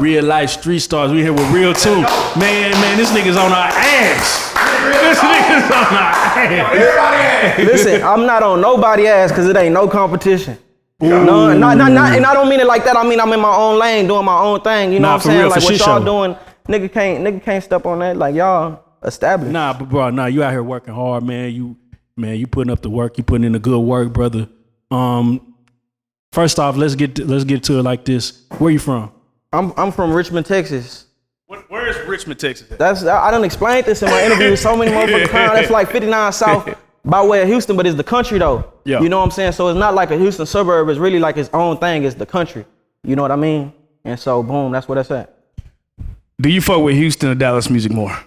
Reallyfe Street Stars. We here with Realtoon. Man, this nigga's on our ass. This nigga's on our ass. Listen, I'm not on nobody's ass because it ain't no competition. No, and I don't mean it like that. I mean I'm in my own lane doing my own thing. You know what I'm saying? Like what y'all doing, nigga can't step on that. Like y'all established. Nah, but bro, you out here working hard, man. You putting up the work. You putting in the good work, brother. First off, let's get to it like this. Where you from? I'm from Richmond, Texas. Where is Richmond, Texas? I done explained this in my interview so many motherfucking times. That's like 59 South by way of Houston, but it's the country though. Yeah. You know what I'm saying? So it's not like a Houston suburb. It's really like its own thing. It's the country. You know what I mean? And so boom, that's where that's at. Do you fuck with Houston or Dallas music more?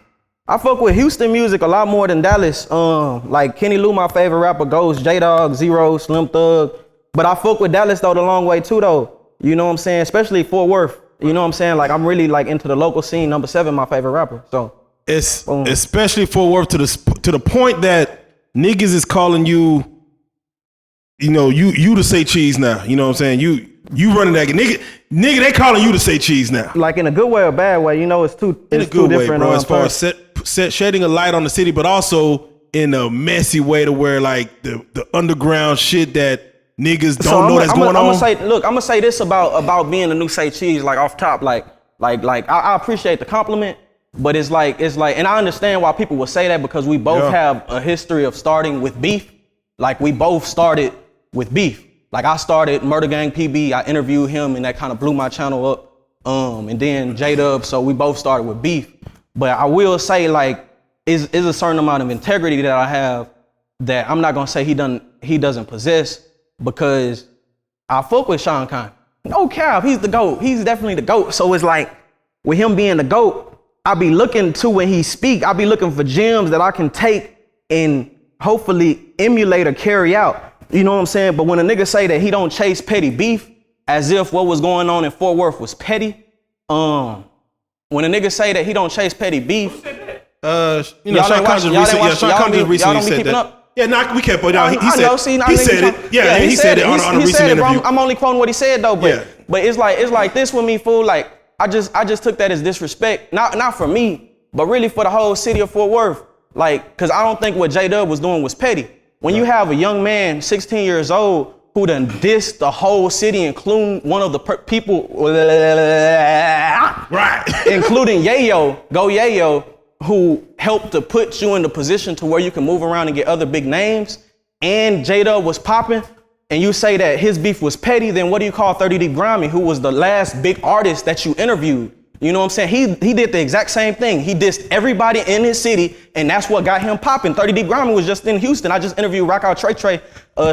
I fuck with Houston music a lot more than Dallas. Like Kenny Lou, my favorite rapper, Ghost, J-Dog, Zero, Slim Thug. But I fuck with Dallas though the long way too though. You know what I'm saying? Especially Fort Worth. You know what I'm saying? Like I'm really like into the local scene. Number 7, my favorite rapper. So it's especially Fort Worth to the point that niggas is calling you, you to say cheese now. You know what I'm saying? You running that nigga, they calling you to say cheese now. Like in a good way or bad way, it's two different way, bro. As far as shedding a light on the city, but also in a messy way to where like the underground shit that niggas don't know that's going on. I'm gonna say this about being a new say cheese, like off top, like I appreciate the compliment, but it's like, and I understand why people would say that because we both have a history of starting with beef. Like we both started with beef. Like I started Murder Gang PB, I interviewed him and that kind of blew my channel up. And then J-Dub, so we both started with beef. But I will say like, is a certain amount of integrity that I have that I'm not gonna say he doesn't possess, because I fuck with Sean Khan. No cap, he's the GOAT. He's definitely the GOAT. So it's like, with him being the GOAT, I be looking to when he speak, I be looking for gems that I can take and hopefully emulate or carry out. You know what I'm saying? But when a nigga say that he don't chase petty beef, as if what was going on in Fort Worth was petty. When a nigga say that he don't chase petty beef, Sean Khan just recently said that. Yeah, we can't put it out. He said it. Yeah, he said it on a recent interview. I'm only quoting what he said though, but it's like this with me, fool. Like I just took that as disrespect, not for me, but really for the whole city of Fort Worth. Like, cause I don't think what J-Dub was doing was petty. When you have a young man, 16 years old, who done dissed the whole city, including one of the people, right, including Yayo, who helped to put you in the position to where you can move around and get other big names, and J-Dub was popping, and you say that his beef was petty, then what do you call 30 Deep Grammy, who was the last big artist that you interviewed? You know what I'm saying? He did the exact same thing. He dissed everybody in his city, and that's what got him popping. 30 Deep Grammy was just in Houston. I just interviewed Rock Out Trey.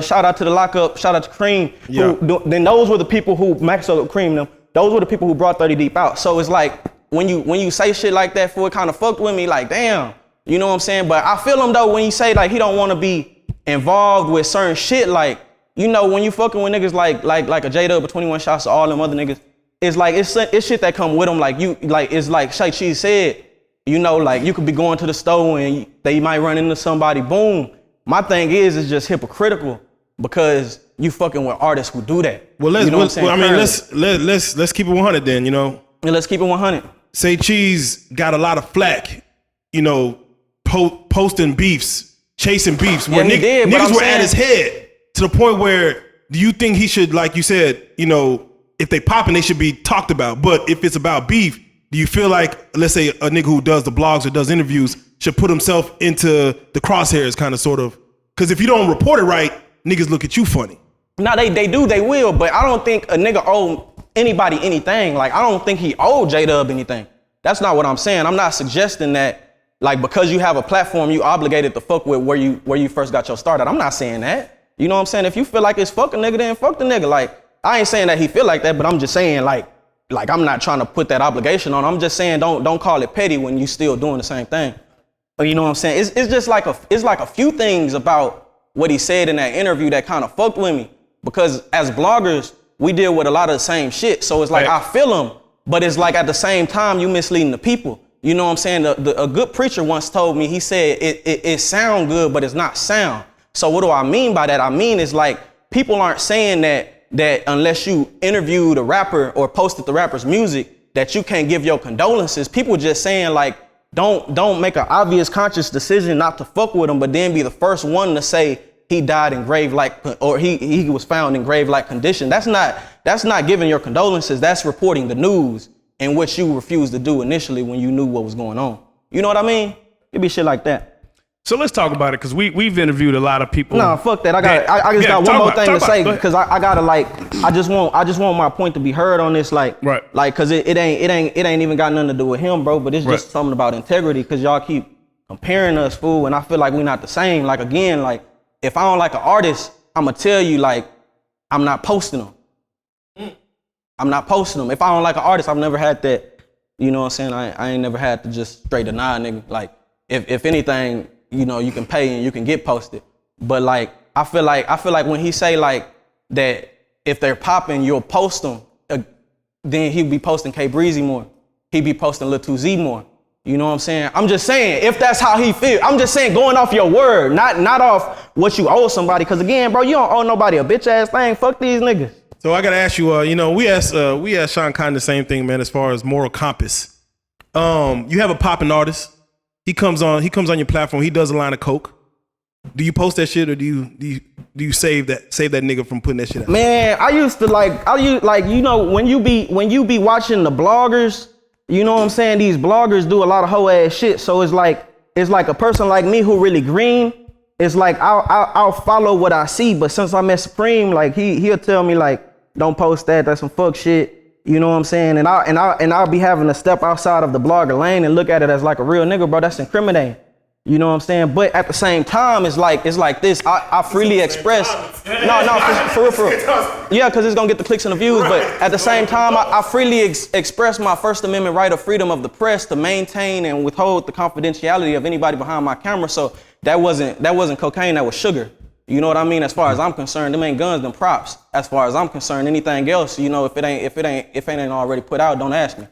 Shout out to the Lockup. Shout out to Cream. Yeah. Then those were the people who, Max Cream them, those were the people who brought 30 Deep out. So it's like, when you say shit like that, it kind of fucked with me, like, damn. You know what I'm saying? But I feel him though when you say like he don't want to be involved with certain shit, like, when you fucking with niggas like a J-Dub or 21 Shots or all them other niggas, it's like it's shit that come with them. Like it's like Shay Cheese said, like you could be going to the store and they might run into somebody, boom. My thing is just hypocritical because you fucking with artists who do that. Well, let's keep it 100 then, Yeah, let's keep it 100. Say Cheese got a lot of flack, posting beefs, chasing beefs, where niggas were at his head to the point where, do you think he should, like you said, if they popping, they should be talked about. But if it's about beef, do you feel like, let's say a nigga who does the blogs or does interviews should put himself into the crosshairs kind of sort of? Because if you don't report it right, niggas look at you funny. No, they will, but I don't think a nigga owe anybody anything. Like, I don't think he owed J-Dub anything. That's not what I'm saying. I'm not suggesting that, like, because you have a platform, you obligated to fuck with where you first got your start at. I'm not saying that. You know what I'm saying? If you feel like it's fuck a nigga, then fuck the nigga. Like, I ain't saying that he feel like that, but I'm just saying like I'm not trying to put that obligation on. I'm just saying don't call it petty when you still doing the same thing. You know what I'm saying? It's just like a few things about what he said in that interview that kind of fucked with me, because as bloggers we deal with a lot of the same shit. So it's like I feel him, but it's like at the same time you misleading the people. You know what I'm saying? A good preacher once told me, he said it sound good, but it's not sound. So what do I mean by that? I mean it's like people aren't saying that unless you interviewed a rapper or posted the rapper's music, that you can't give your condolences. People just saying like, don't make an obvious conscious decision not to fuck with him, but then be the first one to say he died in grave-like, or he was found in grave-like condition. That's not giving your condolences. That's reporting the news, in which you refused to do initially when you knew what was going on. You know what I mean? It'd be shit like that. So let's talk about it, because we've interviewed a lot of people. No, fuck that. I just got one more thing to say, because I gotta I just want my point to be heard on this, like cause it ain't even got nothing to do with him, bro. But it's just something about integrity, cause y'all keep comparing us, fool, and I feel like we're not the same. Like again, like if I don't like an artist, I'ma tell you like I'm not posting them. I'm not posting them. If I don't like an artist, I've never had that. You know what I'm saying? I ain't never had to just straight deny a nigga. Like if anything, you know, you can pay and you can get posted. But like, I feel like when he say like that, if they're popping, you'll post them, then he'd be posting K Breezy more. He'd be posting Lil 2Z more. You know what I'm saying? I'm just saying, if that's how he feel, I'm just saying going off your word, not off what you owe somebody. Cause again, bro, you don't owe nobody a bitch ass thing. Fuck these niggas. So I gotta ask you, you know, we asked Sean Khan the same thing, man, as far as moral compass. You have a popping artist. He comes on your platform. He does a line of coke. Do you post that shit, or do you save that nigga from putting that shit out? Man, I used to you know, when you be watching the bloggers, you know what I'm saying? These bloggers do a lot of hoe ass shit. So it's like a person like me who really green. It's like I'll follow what I see. But since I met Supreme, like he'll tell me like, don't post that. That's some fuck shit. You know what I'm saying? And I'll be having to step outside of the blogger lane and look at it as like a real nigga, bro. That's incriminating. You know what I'm saying? But at the same time, it's like this. I freely express. For real. Yeah, because it's gonna get the clicks and the views. But at the same time, I freely express my First Amendment right of freedom of the press to maintain and withhold the confidentiality of anybody behind my camera. So that wasn't cocaine. That was sugar. You know what I mean? As far as I'm concerned, them ain't guns, them props. As far as I'm concerned, anything else, you know, if it ain't already put out, don't ask me.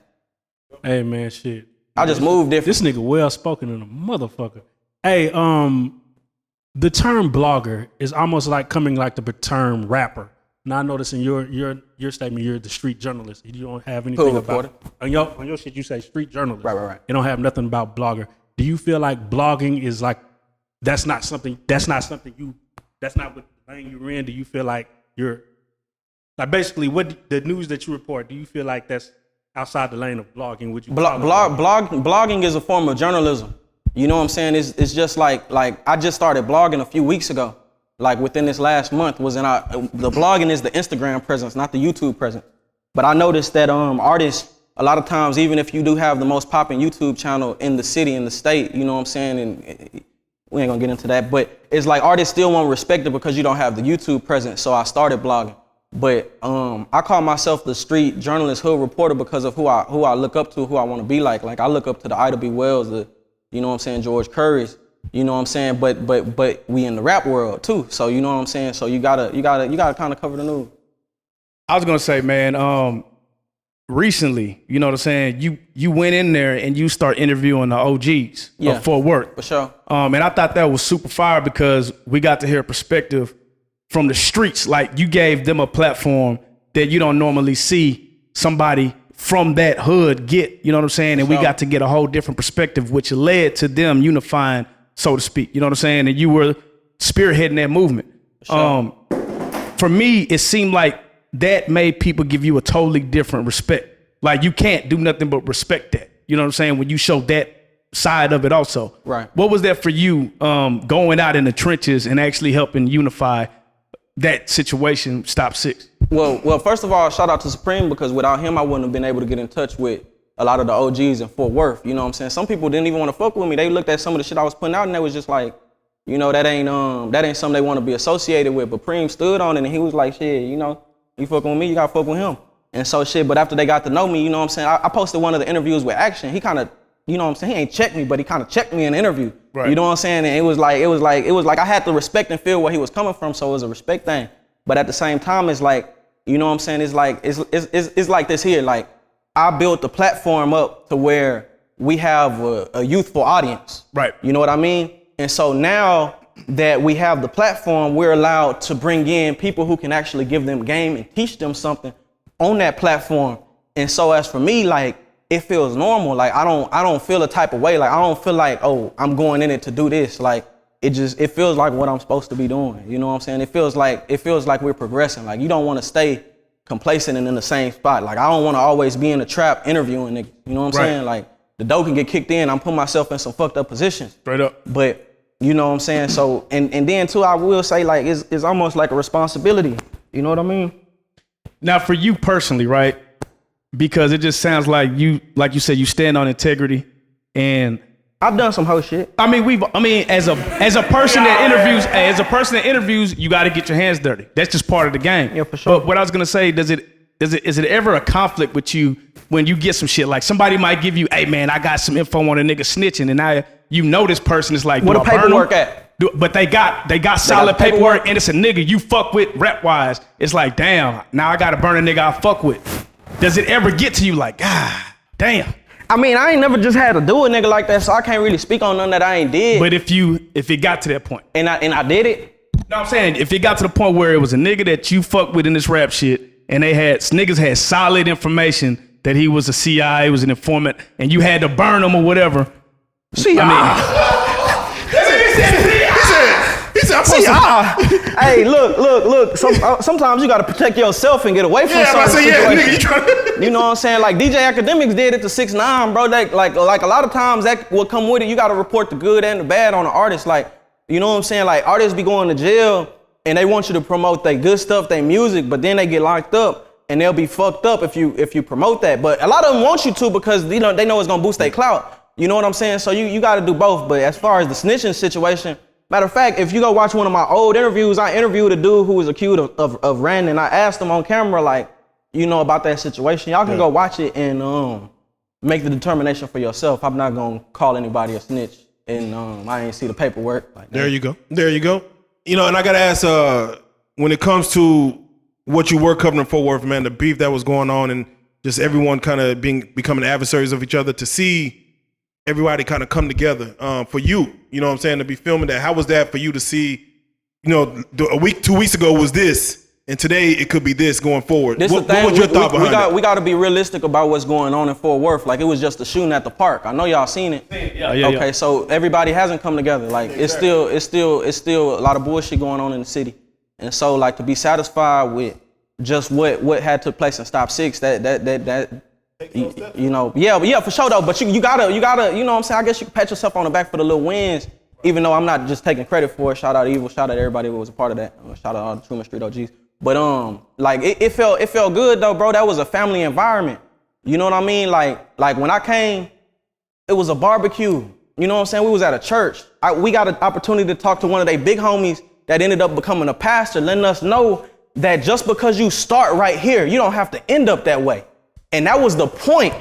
Hey man, shit. I just moved different. This nigga well spoken in a motherfucker. Hey, the term blogger is almost like coming like the term rapper. Now I notice in your statement, you're the street journalist. You don't have anything about on your shit. You say street journalist. Right. You don't have nothing about blogger. Do you feel like blogging is like that's not what lane you're in? Do you feel like you're like basically what the news that you report? Do you feel like that's outside the lane of blogging? Would you blogging is a form of journalism. You know what I'm saying? It's just like I just started blogging a few weeks ago. Like within this last month the blogging is the Instagram presence, not the YouTube presence. But I noticed that artists a lot of times, even if you do have the most popping YouTube channel in the city, in the state, you know what I'm saying, and we ain't gonna get into that, but it's like artists still won't respect it because you don't have the YouTube presence. So I started blogging. But I call myself the street journalist, hood reporter, because of who I look up to, who I want to be like. Like I look up to the Ida B. Wells, you know what I'm saying, George Curry's, you know what I'm saying. But we in the rap world too, so you know what I'm saying. So you gotta kind of cover the news. I was gonna say, man, recently, you know what I'm saying, you went in there and you start interviewing the OGs of Fort Worth. For sure. And I thought that was super fire because we got to hear a perspective from the streets. Like you gave them a platform that you don't normally see somebody from that hood get, you know what I'm saying? And we got to get a whole different perspective, which led to them unifying, so to speak. You know what I'm saying? And you were spearheading that movement. For me, it seemed like that made people give you a totally different respect. Like you can't do nothing but respect that. You know what I'm saying? When you show that side of it also. Right. What was that for you, going out in the trenches and actually helping unify that situation, Stop 6? Well, first of all, shout out to Supreme, because without him, I wouldn't have been able to get in touch with a lot of the OGs in Fort Worth. You know what I'm saying? Some people didn't even want to fuck with me. They looked at some of the shit I was putting out and they was just like, you know, that ain't something they want to be associated with. But Preem stood on it and he was like, shit, you know, you fucking with me, you gotta fuck with him. And so shit, but after they got to know me, you know what I'm saying? I posted one of the interviews with Action. He kind of, you know what I'm saying? He ain't checked me, but he kind of checked me in the interview. Right. You know what I'm saying? And it was like I had to respect and feel where he was coming from. So it was a respect thing. But at the same time, it's like, you know what I'm saying? It's like this here. Like I built the platform up to where we have a youthful audience. Right. You know what I mean? And so now that we have the platform, we're allowed to bring in people who can actually give them game and teach them something on that platform And so as for me, like, it feels normal. Like, I don't feel a type of way. Like, I don't feel like, oh, I'm going in it to do this. Like, it feels like what I'm supposed to be doing. You know what I'm saying? It feels like we're progressing. Like, you don't want to stay complacent and in the same spot. Like, I don't want to always be in the trap interviewing niggas. You know what I'm saying? Like, the dough can get kicked in. I'm putting myself in some fucked up positions. Straight up. But you know what I'm saying? So, and then too, I will say, like, it's almost like a responsibility. You know what I mean? Now, for you personally, right? Because it just sounds like you said, you stand on integrity, and I've done some hoe shit. I mean, as a person that interviews, you got to get your hands dirty. That's just part of the game. Yeah, for sure. But what I was gonna say, is it ever a conflict with you when you get some shit? Like, somebody might give you, hey man, I got some info on a nigga snitching, and now you know this person is like, where the paperwork at? But they got solid paperwork, and it's a nigga you fuck with rep wise. It's like, damn, now I gotta burn a nigga I fuck with. Does it ever get to you like, damn? I mean, I ain't never just had to do a nigga like that, so I can't really speak on nothing that I ain't did. But if it got to that point, and I did it. No, I'm saying, if it got to the point where it was a nigga that you fuck with in this rap shit, and niggas had solid information that he was a CI, he was an informant, and you had to burn him or whatever. CI. He said, Hey, look. Sometimes you gotta protect yourself and get away from certain situations. You know what I'm saying? Like DJ Academics did it to 6ix9ine, bro. Like a lot of times that will come with it. You gotta report the good and the bad on the artist. Like, you know what I'm saying? Like, artists be going to jail and they want you to promote their good stuff, their music, but then they get locked up and they'll be fucked up if you promote that. But a lot of them want you to because they know it's gonna boost their clout. You know what I'm saying? So you gotta do both. But as far as the snitching situation, matter of fact, if you go watch one of my old interviews, I interviewed a dude who was accused of ranting, and I asked him on camera, like, you know, about that situation. Y'all can go watch it and make the determination for yourself. I'm not gonna call anybody a snitch, and I ain't see the paperwork. Like, there you go. You know, and I gotta ask, when it comes to what you were covering for Worth, man, the beef that was going on, and just everyone kind of becoming adversaries of each other, to see everybody kind of come together for you know what I'm saying, to be filming that. How was that for you to see, you know, 2 weeks ago was this, and today it could be this going forward? What was your thought behind it? We got to be realistic about what's going on in Fort Worth. Like, it was just a shooting at the park. I know y'all seen it. Yeah. Okay, so everybody hasn't come together. Like, it's still a lot of bullshit going on in the city. And so, like, to be satisfied with just what had took place in Stop 6, that you know, yeah, for sure though. But you gotta, you know what I'm saying? I guess you can pat yourself on the back for the little wins, even though I'm not just taking credit for it. Shout out Evil, shout out everybody who was a part of that. Shout out all the Truman Street OGs. But like it felt good though, bro. That was a family environment. You know what I mean? Like when I came, it was a barbecue. You know what I'm saying? We was at a church. We got an opportunity to talk to one of their big homies that ended up becoming a pastor, letting us know that just because you start right here, you don't have to end up that way. And that was the point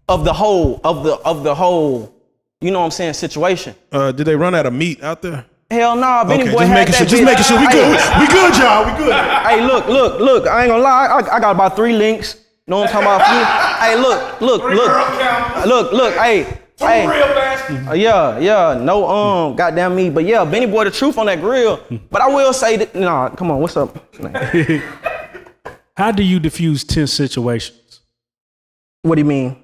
of the whole, you know what I'm saying, situation. Did they run out of meat out there? Hell nah, Benny Boy had that. Just making sure. We good, y'all. We good. Hey, look. I ain't gonna lie. I got about 3 links. You know what I'm talking about? Hey, look. Hey. Yeah. No, goddamn me. But yeah, Benny Boy, the truth on that grill. But I will say that. Nah, come on. What's up? How do you diffuse tense situations? What do you mean?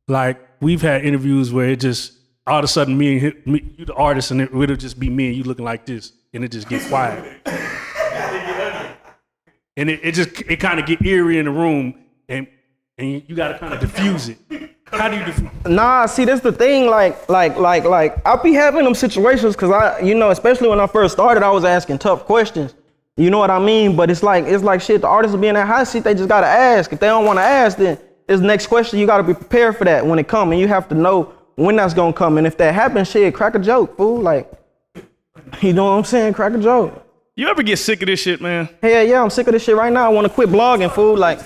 Like, we've had interviews where it just, all of a sudden, me, you the artist, and it would just be me and you looking like this, and it just get quiet. And it kind of get eerie in the room, and you got to kind of diffuse it. How do you diffuse? Nah, see, that's the thing. Like, I'll be having them situations because especially when I first started, I was asking tough questions. You know what I mean? But it's like shit. The artists will be in that hot seat. They just gotta ask. If they don't want to ask, then it's the next question. You gotta be prepared for that when it comes, and you have to know when that's gonna come. And if that happens, shit, crack a joke, fool. Like, you know what I'm saying? Crack a joke. You ever get sick of this shit, man? Hell yeah, I'm sick of this shit right now. I want to quit blogging, fool. Like,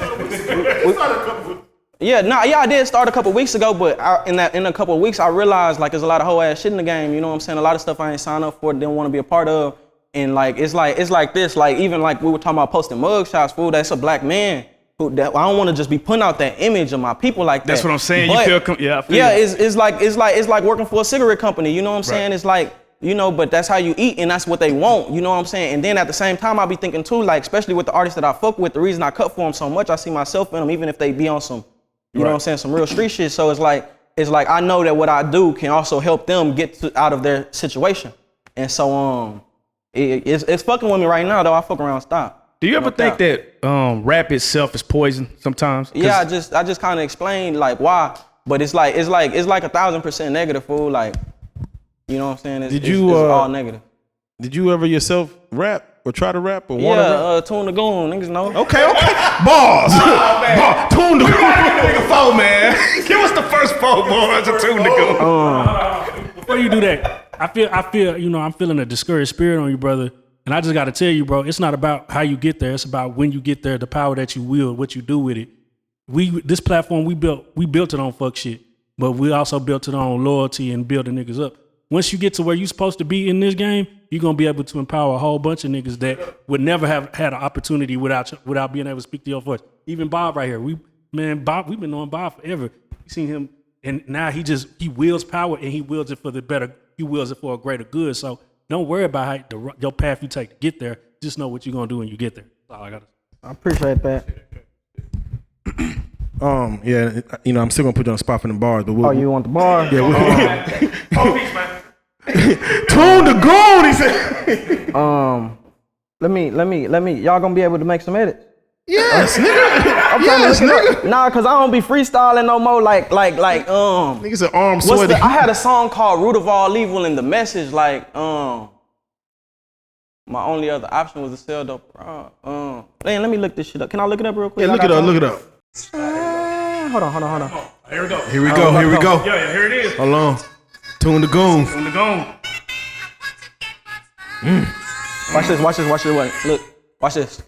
I did start a couple weeks ago, but in a couple of weeks, I realized like there's a lot of whole ass shit in the game. You know what I'm saying? A lot of stuff I ain't signed up for, didn't want to be a part of. And like it's like this, like even like we were talking about posting mug shots, fool. That's a black man. I don't want to just be putting out that image of my people like that. That's what I'm saying. But, you feel, I feel it's like working for a cigarette company. You know what I'm saying? It's like, but that's how you eat, and that's what they want. You know what I'm saying? And then at the same time, I'll be thinking too, like especially with the artists that I fuck with, the reason I cut for them so much, I see myself in them, even if they be on some You know what I'm saying? Some real street shit. So it's like I know that what I do can also help them get out of their situation. And so it's fucking with me right now though. I fuck around, stop. Do you ever think that rap itself is poison sometimes? Yeah, I just kind of explained like why, but it's like 1,000% negative, fool. Like, you know what I'm saying? It's all negative. Did you ever yourself rap or try to rap or want to rap? Tune the Goon, niggas know. Okay. Bars. Oh, Tune the Goon. Phone, man. Give us the first phone bars to Tune the Goon. Before you do that, I feel, you know, I'm feeling a discouraged spirit on you, brother. And I just got to tell you, bro, it's not about how you get there. It's about when you get there, the power that you wield, what you do with it. This platform we built it on fuck shit, but we also built it on loyalty and building niggas up. Once you get to where you're supposed to be in this game, you're going to be able to empower a whole bunch of niggas that would never have had an opportunity without being able to speak to your voice. Even Bob right here. Bob, we've been knowing Bob forever. You seen him, and now he wields power, and he wields it for the better. He wields it for a greater good. So don't worry about your path you take to get there. Just know what you're going to do when you get there. That's all I got to say. I appreciate that. Yeah, you know, I'm still gonna put you on the spot for the bars, but you want the bar? Yeah, man. Tune the Goon, he said. Let me. Y'all gonna be able to make some edits? Yes, nigga. Yes, nigga. Nah, cause I don't be freestyling no more. Like. Niggas an arm sweaty. I had a song called "Root of All Evil" and the message like my only other option was to sell dope. Man, let me look this shit up. Can I look it up real quick? Yeah, look it up. Hold on. Here we go. Here we go. Yeah, here it is. Hold on. Tune the Goon. Tune the Goon. Watch this. Look, watch this.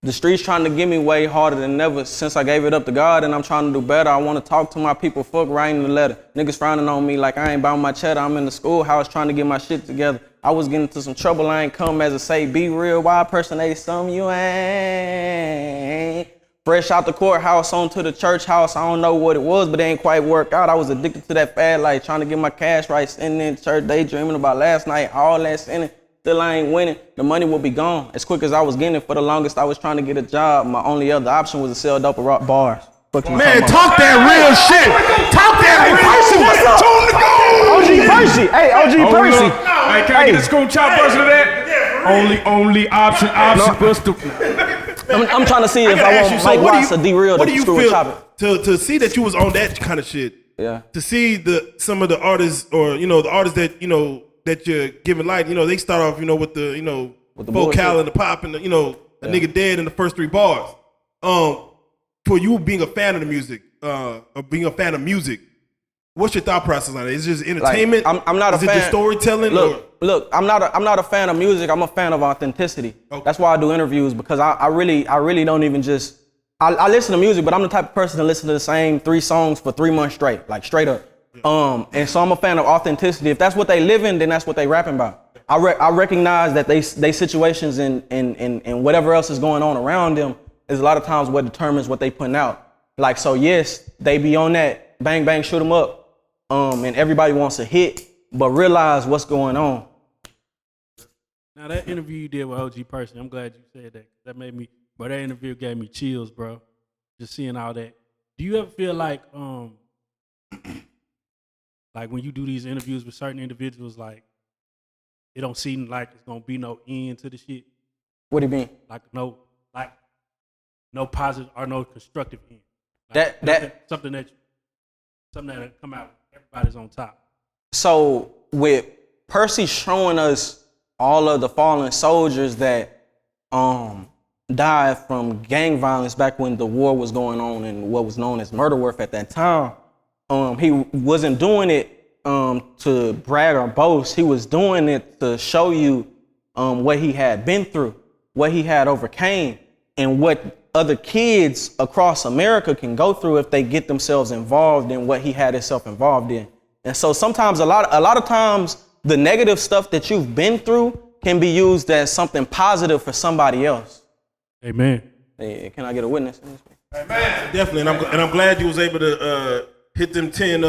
The streets trying to give me way harder than ever since I gave it up to God, and I'm trying to do better. I want to talk to my people. Fuck writing the letter. Niggas frowning on me like I ain't bound my cheddar. I'm in the schoolhouse trying to get my shit together. I was getting into some trouble. I ain't come as a say, be real. Why personate some you ain't? Fresh out the courthouse onto the church house. I don't know what it was, but it ain't quite work out. I was addicted to that fad life, trying to get my cash right, sitting in church, daydreaming about last night, all that sinning. Still I ain't winning. The money will be gone as quick as I was getting it. For the longest, I was trying to get a job. My only other option was to sell dope or rock bars. Man, talk that real shit. Talk that real shit. OG Percy. Hey, OG Percy. Hey, can I get the school chop version of that? Only option. I'm trying to see if I want Mike Watts to derail the school chop it. To see that you was on that kind of shit. Yeah. To see some of the artists, or you know, the artists that you know that you're giving light. You know, they start off, you know, with the vocal and the pop and the, you know, a nigga dead in the first 3 bars. For you being a fan of the music, or being a fan of music, what's your thought process on it? Is it just entertainment? Like, I'm not a fan. Is it just storytelling? Look, I'm not a fan of music. I'm a fan of authenticity. Okay. That's why I do interviews, because I really don't even just. I listen to music, but I'm the type of person to listen to the same 3 songs for 3 months straight, like straight up. And so I'm a fan of authenticity. If that's what they live in, then that's what they rapping about. I recognize that they situations and whatever else is going on around them is a lot of times what determines what they putting out. Like, so yes, they be on that bang bang shoot 'em up, and everybody wants a hit, but realize what's going on. Now that interview you did with OG Percy, I'm glad you said that. That made me, that interview gave me chills, bro. Just seeing all that. Do you ever feel like when you do these interviews with certain individuals, like it don't seem like it's gonna be no end to the shit? What do you mean? Like no positive or no constructive end. Like something that come out, everybody's on top. So with Percy showing us all of the fallen soldiers that died from gang violence back when the war was going on and what was known as murder warfare at that time, he wasn't doing it to brag or boast. He was doing it to show you what he had been through, what he had overcame, and what other kids across America can go through if they get themselves involved in what he had himself involved in. And so sometimes, a lot of times, the negative stuff that you've been through can be used as something positive for somebody else. Amen. Hey, can I get a witness? Amen. Definitely, and I'm glad you was able to hit them 10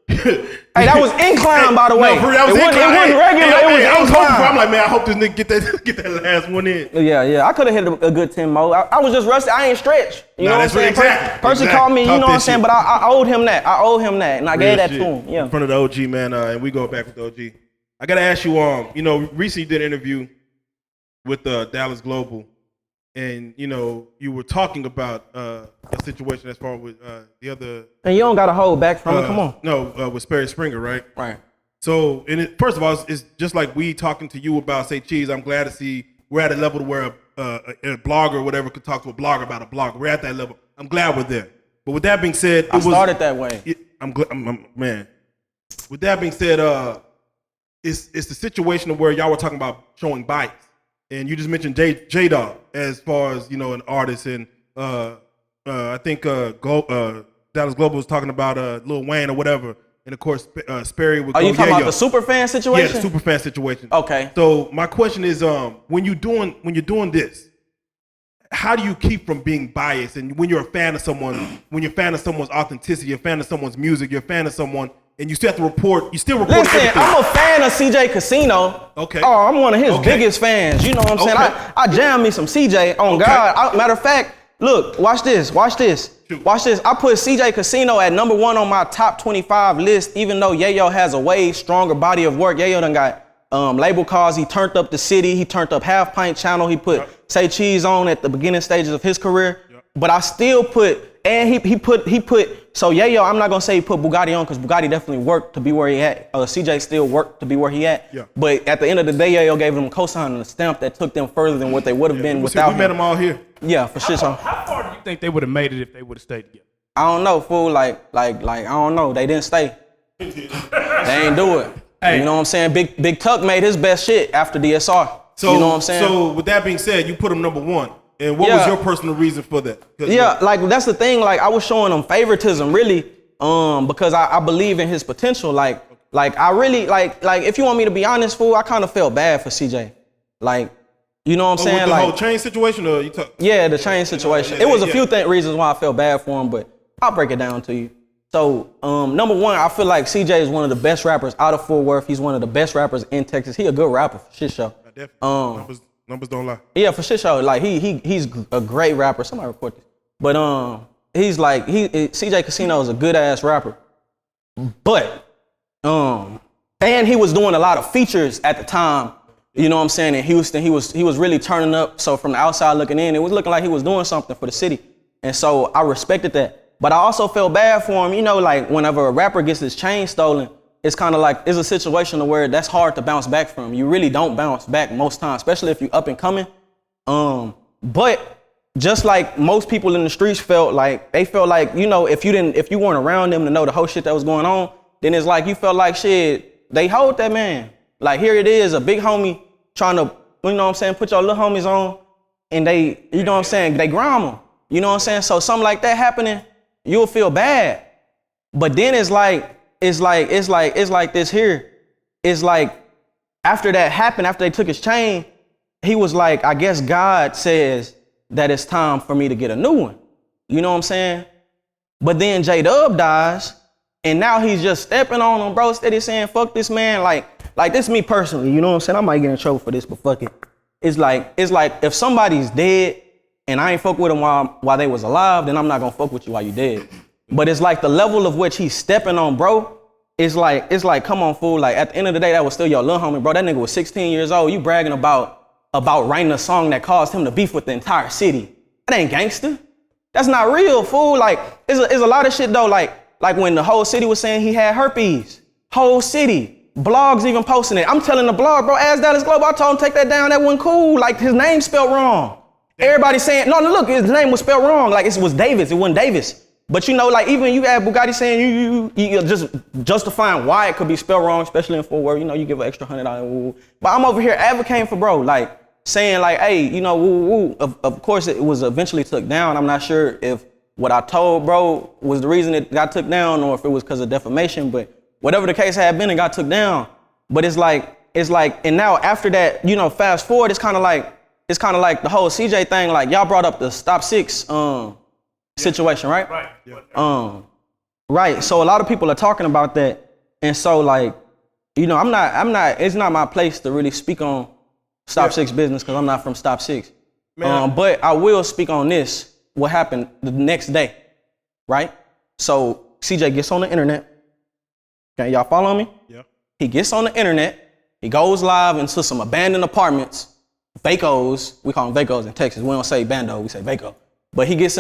Hey, that was incline, by the way. No, that was it incline. wasn't regular. It was I was incline. hoping for. I'm like, man, I hope this nigga get that last one in. Yeah. I could have hit a good 10 more. I was just rusty. I ain't stretched. You know what I'm saying? Exactly. Person called me, you know what I'm saying? But I owed him that. And I gave that to him. Yeah. In front of the OG, man, and we go back with the OG. I gotta ask you, recently you did an interview with Dallas Global, and you were talking about a situation as far with the other. And you don't gotta hold back from it. Come on. No, with Sperry Springer, right? Right. So, first of all, it's just like we talking to you about, say, Cheese. I'm glad to see we're at a level where a blogger or whatever could talk to a blogger about a blogger. We're at that level. I'm glad we're there. But with that being said, I started that way. Man. With that being said, it's the situation where y'all were talking about showing bites. And you just mentioned J-Dog as far as, an artist. And I think Dallas Global was talking about Lil Wayne or whatever. And of course, Sperry would go, you talking about the superfan situation? Yeah, the superfan situation. Okay. So my question is, when you're doing this, how do you keep from being biased? And when you're a fan of someone, when you're a fan of someone's authenticity, you're a fan of someone's music, you're a fan of someone, and you still have to report. Listen, everything. I'm a fan of CJ Kasino. Okay. Oh, I'm one of his biggest fans. You know what I'm saying? I jam me some CJ on God. Matter of fact, look, watch this. Shoot. Watch this. I put CJ Kasino at number 1 on my top 25 list, even though Yayo has a way stronger body of work. Yayo done got label calls. He turned up the city. He turned up Half Pint Channel. He put Say Cheese on at the beginning stages of his career. But I still put, and he put, so Yayo, I'm not gonna say he put Bugatti on because Bugatti definitely worked to be where he at. CJ still worked to be where he at. Yeah. But at the end of the day, Yayo gave them a cosign and a stamp that took them further than what they would have been without him. We met them all here. Yeah, for sure. How far do you think they would have made it if they would have stayed together? I don't know, fool. Like, I don't know. They didn't stay. They ain't do it. Hey. You know what I'm saying? Big Tuck made his best shit after DSR. So, you know what I'm saying? So with that being said, you put him number 1. And what was your personal reason for that? Yeah, like that's the thing. Like I was showing him favoritism, really, because I believe in his potential. Like I really like if you want me to be honest, fool, I kind of felt bad for CJ. Like, you know what I'm saying? With the like whole chain situation, or you talk? Yeah, the chain situation. It was a few reasons why I felt bad for him, but I'll break it down to you. So, number 1, I feel like CJ is one of the best rappers out of Fort Worth. He's one of the best rappers in Texas. He a good rapper for shit show. Definitely. Numbers don't lie. Yeah, for shit show. Like he's a great rapper. Somebody report this. But he's like CJ Kasino is a good ass rapper. But and he was doing a lot of features at the time. You know what I'm saying? In Houston, he was really turning up. So from the outside looking in, it was looking like he was doing something for the city. And so I respected that. But I also felt bad for him. You know, like whenever a rapper gets his chain stolen, it's kind of like, it's a situation where that's hard to bounce back from. You really don't bounce back most times, especially if you up and coming. But just like most people in the streets felt like, they felt like, you know, if you weren't around them to know the whole shit that was going on, then it's like you felt like shit, they hold that man. Like here it is, a big homie trying to, you know what I'm saying, put your little homies on, and they, you know what I'm saying, they ground them. You know what I'm saying? So something like that happening, you'll feel bad. But then it's like this here. It's like after that happened, after they took his chain, he was like, I guess God says that it's time for me to get a new one. You know what I'm saying? But then J-Dub dies, and now he's just stepping on him, bro, steady saying, fuck this man. Like this me personally, you know what I'm saying? I might get in trouble for this, but fuck it. It's like if somebody's dead and I ain't fuck with them while they was alive, then I'm not gonna fuck with you while you dead. But it's like the level of which he's stepping on, bro. It's like, come on, fool. Like at the end of the day, that was still your little homie, bro. That nigga was 16 years old. You bragging about writing a song that caused him to beef with the entire city. That ain't gangster. That's not real, fool. Like, it's a lot of shit though. Like when the whole city was saying he had herpes. Whole city. Blogs even posting it. I'm telling the blog, bro, ask Dallas Global. I told him take that down. That wasn't cool. Like his name spelled wrong. Everybody saying, no, look, his name was spelled wrong. Like it was Davis. It wasn't Davis. But you know, like even you had Bugatti saying you just justifying why it could be spelled wrong, especially in Fort Worth. You know, you give an extra $100. But I'm over here advocating for bro, like saying like, hey, you know, woo, woo. Of course, it was eventually took down. I'm not sure if what I told bro was the reason it got took down or if it was because of defamation. But whatever the case had been, it got took down. But it's like, and now after that, you know, fast forward, it's kind of like the whole CJ thing. Like y'all brought up the Stop 6 situation, right? Right. Yeah. Right. So a lot of people are talking about that. And so like, you know, it's not my place to really speak on Stop 6 business because I'm not from Stop 6. But I will speak on this, what happened the next day, right? So CJ gets on the internet. Okay, y'all follow me? Yeah. He gets on the internet. He goes live into some abandoned apartments, Vacos. We call them Vacos in Texas. We don't say bando, we say Vaco. But he goes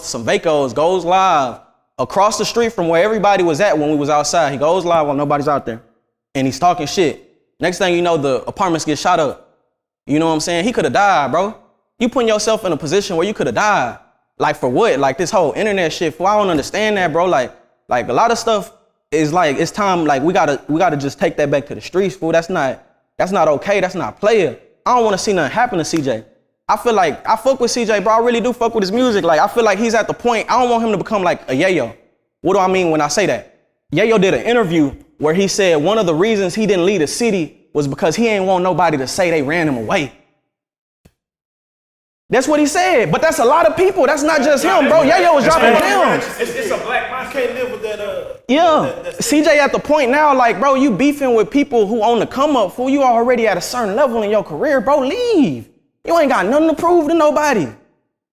to some Vacos, goes live across the street from where everybody was at when we was outside. He goes live while nobody's out there. And he's talking shit. Next thing you know, the apartments get shot up. You know what I'm saying? He could have died, bro. You putting yourself in a position where you could have died. Like for what? Like this whole internet shit. I don't understand that, bro. Like a lot of stuff is like, it's time, like we gotta just take that back to the streets, fool. That's not okay. That's not player. I don't want to see nothing happen to CJ. I feel like I fuck with CJ, bro. I really do fuck with his music. Like I feel like he's at the point, I don't want him to become like a Yayo. What do I mean when I say that? Yayo did an interview where he said one of the reasons he didn't leave the city was because he ain't want nobody to say they ran him away. That's what he said, but that's a lot of people. That's not just him, bro. Yayo was dropping gems. It's a black man. Can't live with that. Yeah, CJ at the point now, like, bro, you beefing with people who on the come up, fool. You already at a certain level in your career, bro. Leave. You ain't got nothing to prove to nobody.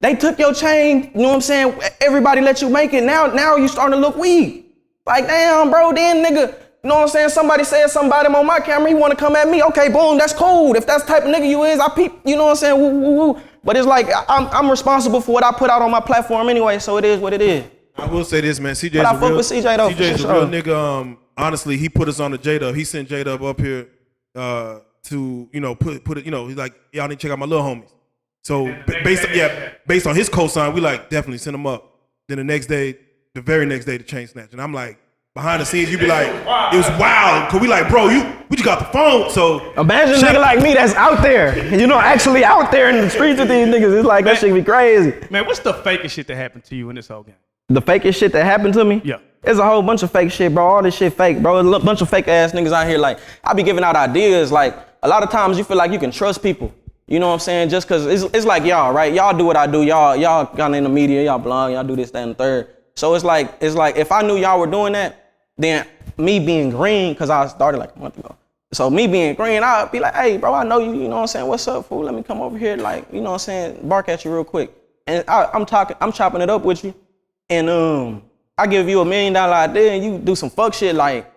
They took your chain, you know what I'm saying? Everybody let you make it. Now you starting to look weak. Like, damn, bro, then nigga, you know what I'm saying? Somebody said something about him on my camera. He want to come at me. Okay, boom, that's cool. If that's the type of nigga you is, I peep, you know what I'm saying? Woo, woo, woo. But it's like, I'm responsible for what I put out on my platform anyway, so it is what it is. I will say this, man. CJ's but I fuck with CJ though. CJ's a real nigga. Honestly, he put us on the J-Dub. He sent J-Dub up here to, you know, put it, you know, he's like, y'all need to check out my little homies. So based on his cosign, we like definitely send him up. Then the very next day, the chain snatch. And I'm like, behind the scenes, you be like, it was wild. Cause we like, bro, we just got the phone. So imagine a nigga like me that's out there, you know, actually out there in the streets with these niggas. It's like, that shit be crazy. Man, what's the fakest shit that happened to you in this whole game? The fakest shit that happened to me? Yeah. There's a whole bunch of fake shit, bro. All this shit fake, bro. There's a bunch of fake ass niggas out here. Like, I be giving out ideas. Like, a lot of times you feel like you can trust people. You know what I'm saying? Just cause it's like y'all, right? Y'all do what I do. Y'all got in the media, y'all blog, y'all do this, that, and the third. So it's like if I knew y'all were doing that, then me being green, cause I started like a month ago. So me being green, I'd be like, hey, bro, I know you, you know what I'm saying? What's up, fool? Let me come over here, like, you know what I'm saying? Bark at you real quick. And I'm chopping it up with you. And I give you $1 million idea and you do some fuck shit like,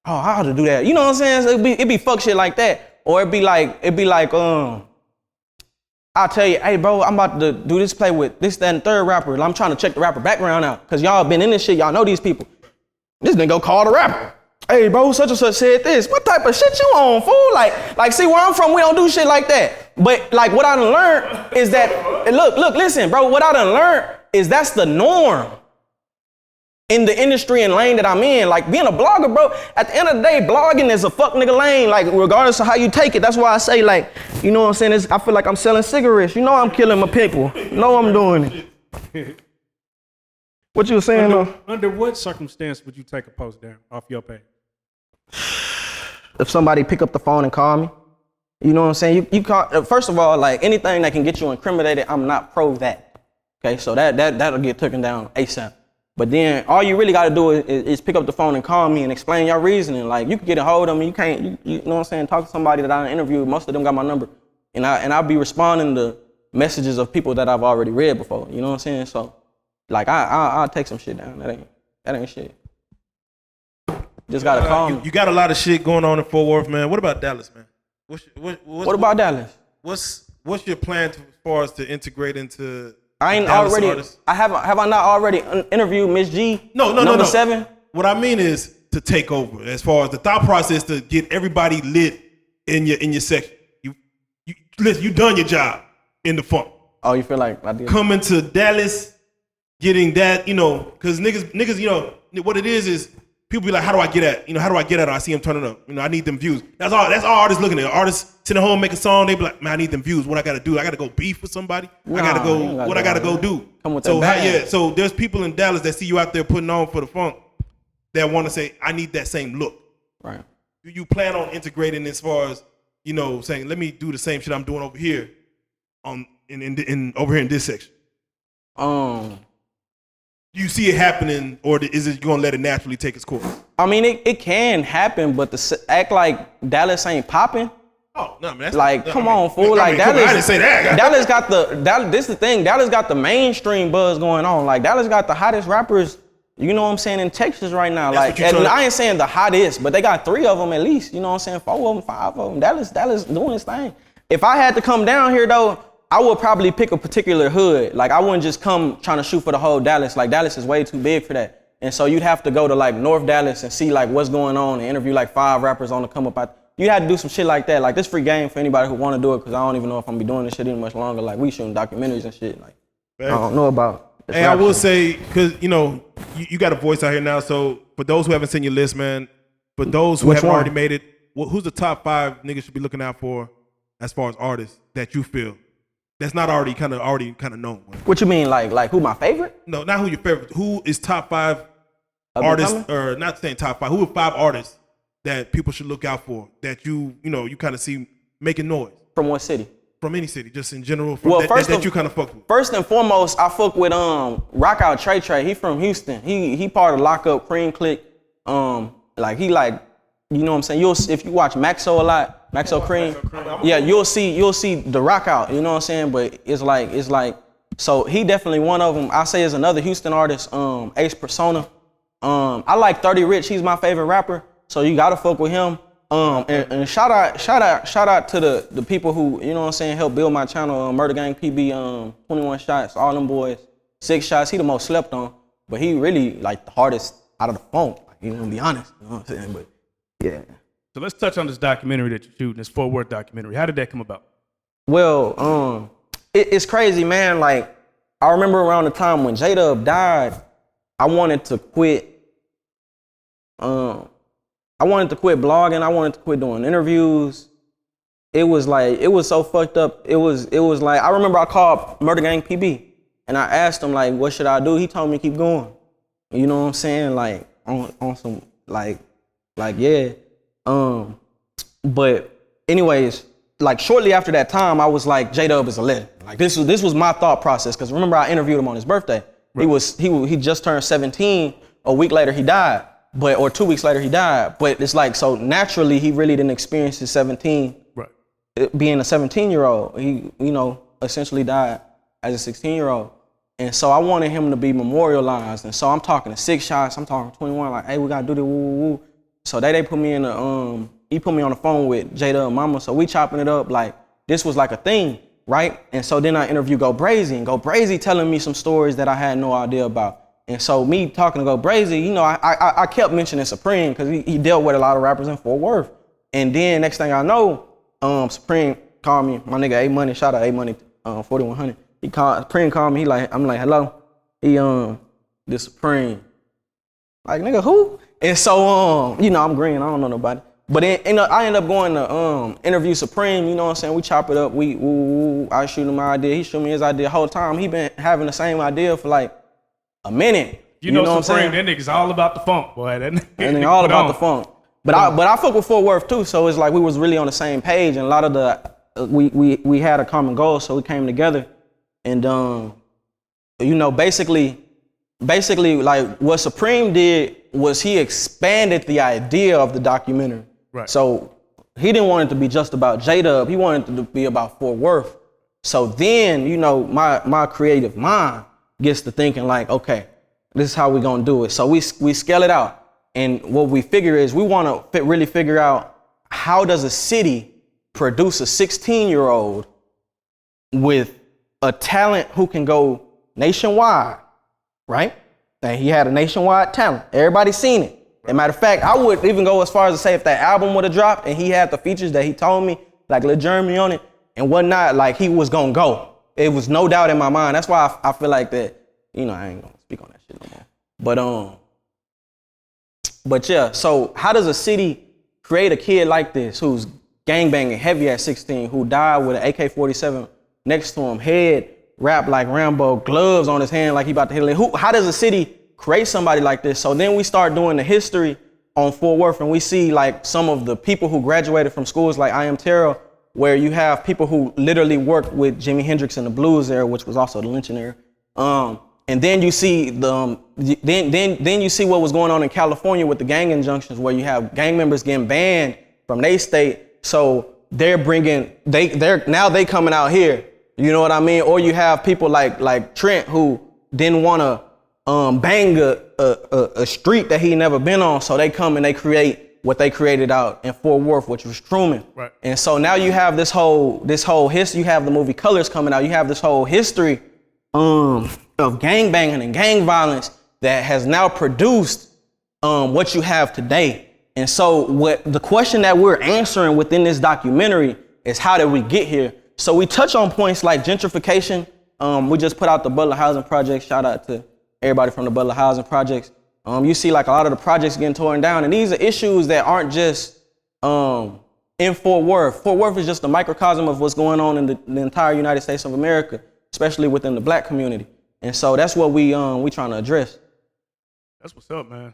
oh, how to do that? You know what I'm saying? So it'd be fuck shit like that. Or it'd be like, I'll tell you, hey, bro, I'm about to do this play with this, that, and third rapper. I'm trying to check the rapper background out. Cause y'all been in this shit, y'all know these people. This nigga go call the rapper. Hey, bro, such and such said this. What type of shit you on, fool? Like, see, where I'm from, we don't do shit like that. But like what I done learned is that, look, listen, bro, what I done learned is that's the norm in the industry and lane that I'm in. Like being a blogger, bro, at the end of the day, blogging is a fuck nigga lane. Like regardless of how you take it, that's why I say like, you know what I'm saying? I feel like I'm selling cigarettes. You know I'm killing my people. You know I'm doing it. What you were saying though? Under what circumstance would you take a post down off your page? If somebody pick up the phone and call me, you know what I'm saying? You call, first of all, like anything that can get you incriminated, I'm not pro that. Okay, so that'll get taken down ASAP. But then all you really gotta do is pick up the phone and call me and explain your reasoning. Like you can get a hold of me, you know what I'm saying? Talk to somebody that I interviewed. Most of them got my number, and I'll be responding to messages of people that I've already read before. You know what I'm saying? So like I'll take some shit down. That ain't shit. Just gotta call me. You got a lot of shit going on in Fort Worth, man. What about Dallas, man? What about Dallas? What's your plan as far as to integrate into? I ain't Dallas already. artists? Have I not already interviewed Miss G? No. Number 7. What I mean is to take over as far as the thought process to get everybody lit in your section. Listen, you done your job in the funk. Oh, you feel like I did? Coming to Dallas, getting that, you know, because niggas, you know, what it is people be like, how do I get at? You know, how do I get at? I see him turning up. You know, I need them views. That's all artists looking at. Artists sitting at home, make a song, they be like, man, I need them views. What I gotta do? I gotta go beef with somebody? I gotta go do? Come with that bag. So there's people in Dallas that see you out there putting on for the funk that want to say, I need that same look. Right. Do you plan on integrating as far as, you know, saying, let me do the same shit I'm doing over here over here in this section? Do you see it happening, or is it going to let it naturally take its course? I mean, it can happen, but to act like Dallas ain't popping. Oh no, man! That's Like, come on, fool! Like Dallas, I didn't say that. Dallas got this is the thing. Dallas got the mainstream buzz going on. Like Dallas got the hottest rappers. You know what I'm saying, in Texas right now. That's Like, and I ain't saying the hottest, but they got 3 of them at least. You know what I'm saying? 4 of them, 5 of them. Dallas doing his thing. If I had to come down here though, I would probably pick a particular hood. Like I wouldn't just come trying to shoot for the whole Dallas. Like Dallas is way too big for that. And so you'd have to go to like North Dallas and see like what's going on and interview like 5 rappers on the come up out. You had to do some shit like that. Like this free game for anybody who want to do it, because I don't even know if I'm gonna be doing this shit any much longer. Like we shooting documentaries and shit. Like I don't know about. Hey, I will say, because, you know, you got a voice out here now. So for those who haven't seen your list, man, for those who haven't already made it, who's the top 5 niggas should be looking out for as far as artists that you feel that's not already kind of known? What you mean, like who my favorite? No, not who your favorite. Who is top 5 artists, or not saying top 5? Who are 5 artists that people should look out for that you kind of see making noise? From what city? From any city, just in general. Well, that you kind of fuck with. First and foremost, I fuck with Rockout Trey. He from Houston. He part of Lockup Cream Click. Like he like, you know what I'm saying. If you watch Maxo a lot, Maxo Cream, yeah, you'll see the Rockout. You know what I'm saying. But it's like, so he definitely one of them. I say is another Houston artist, Ace Persona. I like 30 Rich. He's my favorite rapper. So you gotta fuck with him. And shout out to the people who, you know what I'm saying, helped build my channel, Murder Gang PB, 21 Shots, all them boys, 6 Shots. He the most slept on, but he really like the hardest out of the funk. Like, you know, to be honest, you know what I'm saying? But yeah. So let's touch on this documentary that you're shooting, this Fort Worth documentary. How did that come about? Well, it's crazy, man. Like I remember around the time when J-Dub died, I wanted to quit. I wanted to quit blogging. I wanted to quit doing interviews. It was so fucked up. It was like, I remember I called Murder Gang PB and I asked him like, what should I do? He told me keep going. You know what I'm saying? Like on some like yeah. But anyways, like shortly after that time, I was like, J-Dub is a legend. Like this was my thought process. Cause remember I interviewed him on his birthday. Right. He just turned 17. A week later he died. Or 2 weeks later he died. But it's like, so naturally he really didn't experience his 17. Right. Being a 17-year-old, he, you know, essentially died as a 16-year-old. And so I wanted him to be memorialized. And so I'm talking to 6 Shots, I'm talking to 21, like, hey, we gotta do this, woo, woo, woo. So they put me in the, he put me on the phone with Jada Mama. So we chopping it up like, this was like a thing, right? And so then I interviewed Go Brazy, and Go Brazy telling me some stories that I had no idea about. And so me talking to Go Brazy, you know, I kept mentioning Supreme because he dealt with a lot of rappers in Fort Worth. And then next thing I know, Supreme called me, my nigga A-Money, shout out A-Money, 4100. Supreme called me, I'm like, hello? This Supreme. Like, nigga, who? And so, you know, I'm green, I don't know nobody. But then, I end up going to interview Supreme, you know what I'm saying? We chop it up, I shoot him my idea, he shoot me his idea. The whole time, he been having the same idea for like a minute. You know Supreme, that nigga's all about the funk, boy. That nigga all about the funk. But I fuck with Fort Worth too, so it's like we was really on the same page, and a lot of we had a common goal, so we came together. And you know, basically like what Supreme did was he expanded the idea of the documentary. Right. So he didn't want it to be just about J-Dub, he wanted it to be about Fort Worth. So then, you know, my creative mind gets to thinking like, okay, this is how we gonna do it. So we scale it out. And what we figure is we wanna really figure out how does a city produce a 16-year-old with a talent who can go nationwide, right? And he had a nationwide talent. Everybody's seen it. As a matter of fact, I would even go as far as to say if that album would have dropped and he had the features that he told me, like Lil Jeremy on it and whatnot, like he was gonna go. It was no doubt in my mind. That's why I feel like that, you know, I ain't gonna speak on that shit no more. But yeah, so how does a city create a kid like this who's gangbanging heavy at 16, who died with an AK-47 next to him, head wrapped like Rambo, gloves on his hand like he about to hit it? How does a city create somebody like this? So then we start doing the history on Fort Worth, and we see like some of the people who graduated from schools like I Am Terrell, where you have people who literally worked with Jimi Hendrix in the blues era, which was also the lynching era. And then you see then you see what was going on in California with the gang injunctions, where you have gang members getting banned from their state. So they're now they coming out here. You know what I mean? Or you have people like Trent, who didn't want to bang a street that he never been on. So they come and they create what they created out in Fort Worth, which was Truman. Right. And so now you have this whole history. You have the movie Colors coming out. You have this whole history of gang banging and gang violence that has now produced what you have today. And so what the question that we're answering within this documentary is, how did we get here? So we touch on points like gentrification. We just put out the Butler Housing Project. Shout out to everybody from the Butler Housing Projects. You see like a lot of the projects getting torn down, and these are issues that aren't just in Fort Worth. Fort Worth is just a microcosm of what's going on in the entire United States of America, especially within the Black community. And so that's what we trying to address. That's what's up, man.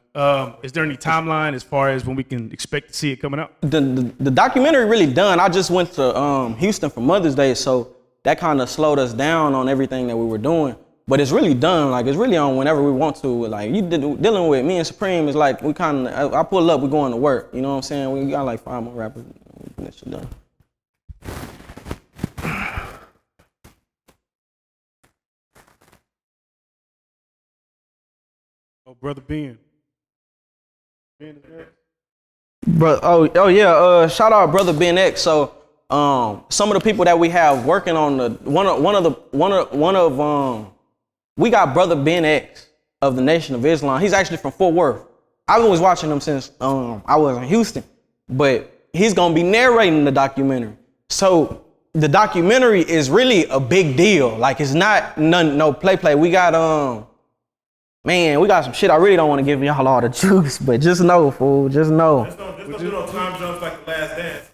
Is there any timeline as far as when we can expect to see it coming out? The documentary really done. I just went to Houston for Mother's Day, so that kind of slowed us down on everything that we were doing. But it's really done. Like, it's really on whenever we want to. Like, dealing with me and Supreme is like, we kind of, I pull up, we going to work. You know what I'm saying? We got like 5 more rappers. That shit done. Oh, Brother Ben. Bro, oh yeah. Shout out Brother Ben X. So, some of the people that we have working on we got Brother Ben X of the Nation of Islam. He's actually from Fort Worth. I was watching him since I was in Houston, but he's gonna be narrating the documentary. So the documentary is really a big deal. Like, it's not no play. We got we got some shit. I really don't want to give y'all all the juice, but just know, fool. Just know. Just don't do no time jumps like The Last Dance.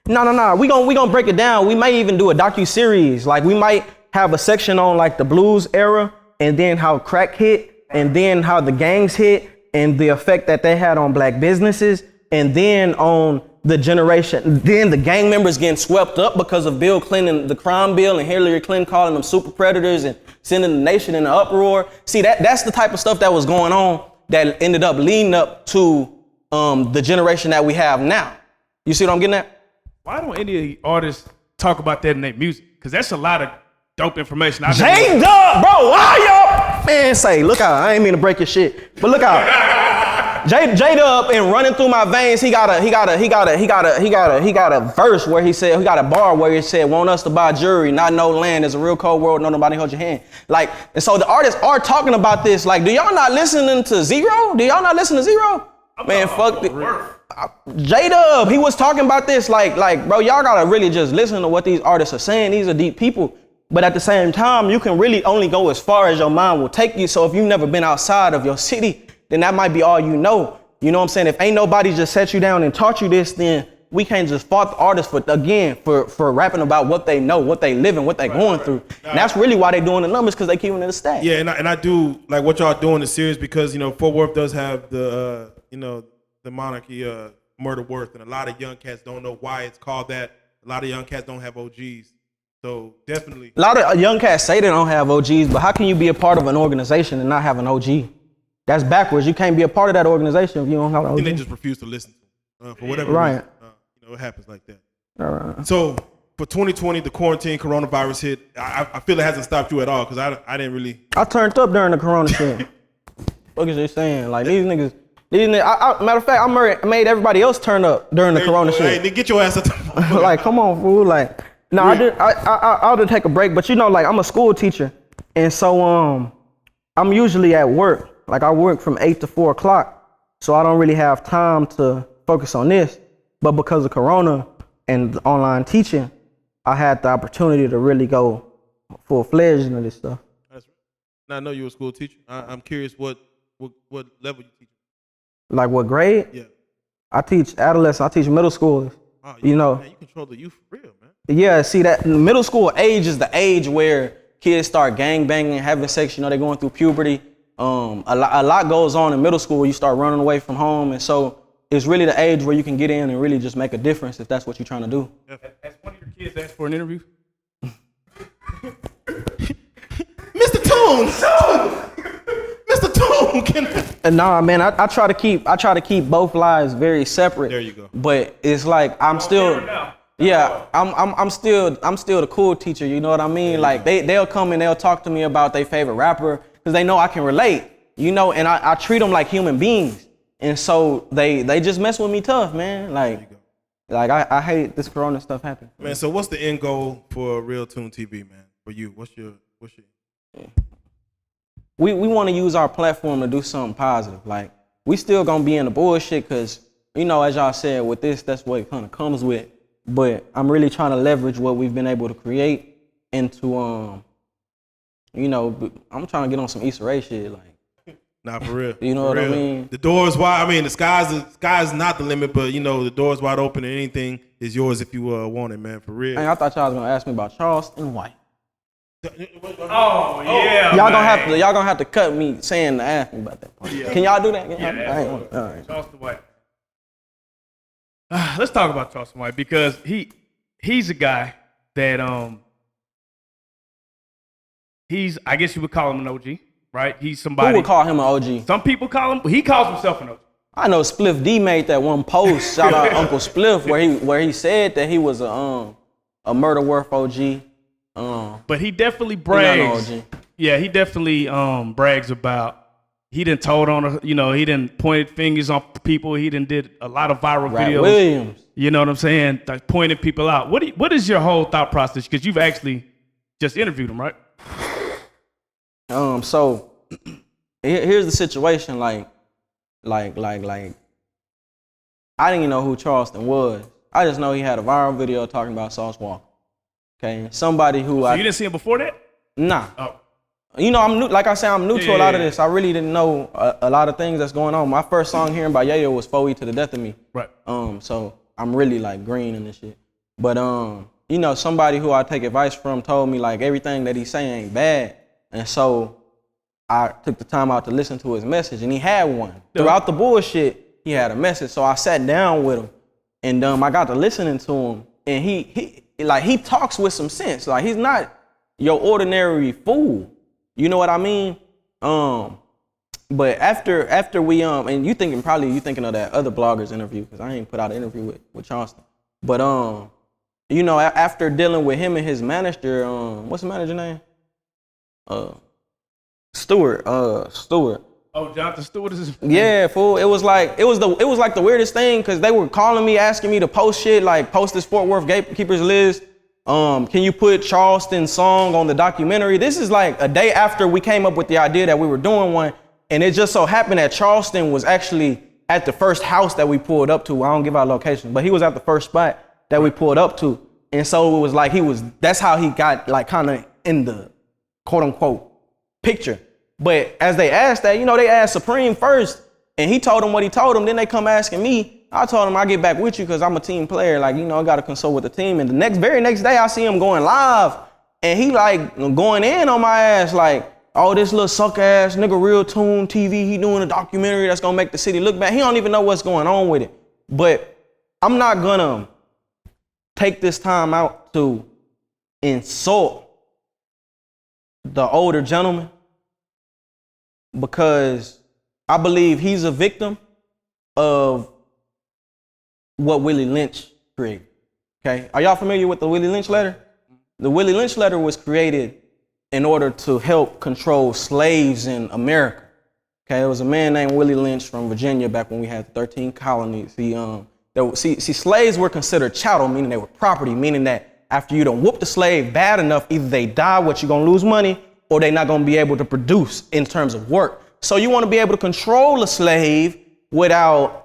No. We gonna break it down. We might even do a docu-series. Like, we might have a section on like the blues era, and then how crack hit, and then how the gangs hit, and the effect that they had on Black businesses, and then on the generation, then the gang members getting swept up because of Bill Clinton, the crime bill, and Hillary Clinton calling them super predators and sending the nation in an uproar. See, that's the type of stuff that was going on that ended up leading up to the generation that we have now. You see what I'm getting at? Why don't any artists talk about that in their music? Because that's a lot of dope information. J-Dub, bro, why y'all? Man, say, look out. I ain't mean to break your shit, but look out. J-Dub, and running through my veins, he got a verse where he said, he got a bar where he said, want us to buy jewelry, not no land. It's a real cold world, no nobody hold your hand. Like, and so the artists are talking about this. Like, do y'all not listening to Zero? Do y'all not listen to Zero? Man, fuck it. J-Dub, he was talking about this. Like, bro, y'all gotta really just listen to what these artists are saying. These are deep people. But at the same time, you can really only go as far as your mind will take you. So if you've never been outside of your city, then that might be all you know. You know what I'm saying? If ain't nobody just set you down and taught you this, then we can't just fault the artists for rapping about what they know, what they live in, what they going through. And that's really why they doing the numbers, because they keeping it a stack. Yeah, and I do like what y'all doing is serious, because, you know, Fort Worth does have the the monarchy murder worth, and a lot of young cats don't know why it's called that. A lot of young cats don't have OGs. So definitely. A lot of young cats say they don't have OGs, but how can you be a part of an organization and not have an OG? That's backwards. You can't be a part of that organization if you don't have an OG. And they just refuse to listen for whatever reason. It happens like that. All right. So for 2020, the quarantine, coronavirus hit. I feel it hasn't stopped you at all, because I didn't really. I turned up during the corona shit. What is they saying? Like, these niggas. Matter of fact, I made everybody else turn up during the corona shit. Hey, get your ass up. Like, come on, fool. Like, no, I'll just take a break. But you know, like, I'm a school teacher, and so I'm usually at work. Like, I work from 8 to 4 o'clock, so I don't really have time to focus on this. But because of corona and online teaching, I had the opportunity to really go full-fledged into this stuff. That's right. Now, I know you're a school teacher. I'm curious what level you teach. Like, what grade? Yeah. I teach adolescents. I teach middle schoolers. Oh, you know. Man, you control the youth for real, man. Yeah, see, that middle school age is the age where kids start gang banging, having sex. You know, they're going through puberty. A lot goes on in middle school. You start running away from home, and so it's really the age where you can get in and really just make a difference if that's what you're trying to do. Has one of your kids asked for an interview? Mr. Tom! Mr. Tune. Nah, man, I try to keep both lives very separate. There you go. But it's like I'm still the cool teacher, you know what I mean? Like they'll come and they'll talk to me about their favorite rapper because they know I can relate, you know, and I treat them like human beings. And so they just mess with me tough, man. Like I hate this Corona stuff happening. Man, so what's the end goal for RealToonTV, man? For you, what's your We want to use our platform to do something positive. Like we still gonna be in the bullshit because, you know, as y'all said, with this, that's what it kind of comes with. But I'm really trying to leverage what we've been able to create into, you know, I'm trying to get on some Easter egg shit, like. Nah, for real. You know for what real. I mean? The door's wide. I mean, the sky's not the limit, but you know, the door's wide open and anything is yours if you want it, man. For real. Hey, I thought y'all was gonna ask me about Charleston White. Oh yeah. Y'all gonna have to cut me saying to ask me about that part. Yeah. Can y'all do that? All right. Charleston White. Let's talk about Charleston White because he's a guy that he's, I guess you would call him an OG, right? He's somebody. Who would call him an OG? Some people call him. He calls himself an OG. I know Spliff D made that one post. Shout out Uncle Spliff, where he said that he was a Murder Worth OG. But he definitely brags. He not an OG. Yeah, he definitely brags about. He done told on, you know, he done pointed fingers on people. He done did a lot of viral Rat videos. Williams. You know what I'm saying? Like pointing people out. What is your whole thought process? Because you've actually just interviewed him, right? So here's the situation. Like, I didn't even know who Charleston was. I just know he had a viral video talking about Sauce Walker. Okay, somebody who So you didn't see him before that? Nah. Oh. You know, I'm new. Like I said, I'm new to a lot of this. I really didn't know a lot of things that's going on. My first song hearing by Yayo was 4E to the Death of Me. Right. So I'm really like green in this shit. But you know, somebody who I take advice from told me like everything that he's saying ain't bad. And so I took the time out to listen to his message, and he had one. Throughout the bullshit, he had a message. So I sat down with him, and I got to listening to him, and he talks with some sense. Like he's not your ordinary fool. You know what I mean? But after we and you thinking of that other blogger's interview, because I ain't put out an interview with Charleston. But you know, after dealing with him and his manager, what's the manager name? Stewart. Oh, Jonathan Stewart is his Yeah, fool. It was like the weirdest thing because they were calling me, asking me to post shit, like post this Fort Worth Gatekeepers list. Can you put Charleston's song on the documentary? This is like a day after we came up with the idea that we were doing one, and it just so happened that Charleston was actually at the first house that we pulled up to. I don't give out location, but he was at the first spot that we pulled up to, and so it was like that's how he got like kind of in the quote unquote picture. But as they asked that, you know, they asked Supreme first, and he told them what he told them. Then they come asking me. I told him I'll get back with you because I'm a team player. Like, you know, I got to consult with the team. And the very next day I see him going live, and he like going in on my ass like, oh, this little suck ass nigga RealToonTV, he doing a documentary that's going to make the city look bad. He don't even know what's going on with it. But I'm not going to take this time out to insult the older gentleman because I believe he's a victim of what Willie Lynch created. Okay, are y'all familiar with the Willie Lynch letter? The Willie Lynch letter was created in order to help control slaves in America. Okay, it was a man named Willie Lynch from Virginia back when we had 13 colonies. Slaves were considered chattel, meaning they were property, meaning that after you done whoop the slave bad enough, either they die, which you're gonna lose money, or they're not gonna be able to produce in terms of work. So you wanna be able to control a slave without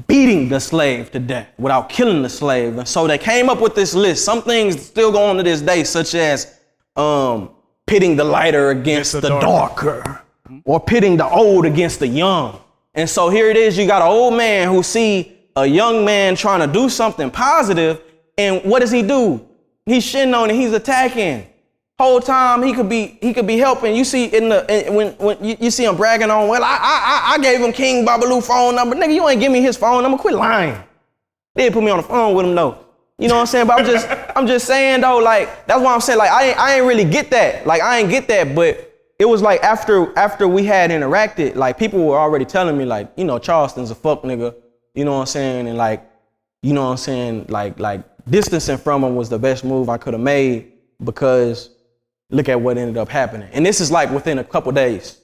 beating the slave to death, without killing the slave. And so they came up with this list. Some things still go on to this day, such as pitting the lighter against the darker, or pitting the old against the young. And so here it is, you got an old man who see a young man trying to do something positive, and what does he do? He's shitting on it, he's attacking. Whole time he could be helping. You see when you see him bragging on, well, I gave him King Babalu phone number. Nigga, you ain't give me his phone number. Quit lying. They put me on the phone with him though. You know what I'm saying? But I'm just saying though, like that's why I'm saying like I ain't really get that. Like I ain't get that, but it was like after we had interacted, like people were already telling me like, you know, Charleston's a fuck nigga, you know what I'm saying? And like, you know what I'm saying? Like distancing from him was the best move I could have made because look at what ended up happening. And this is like within a couple days.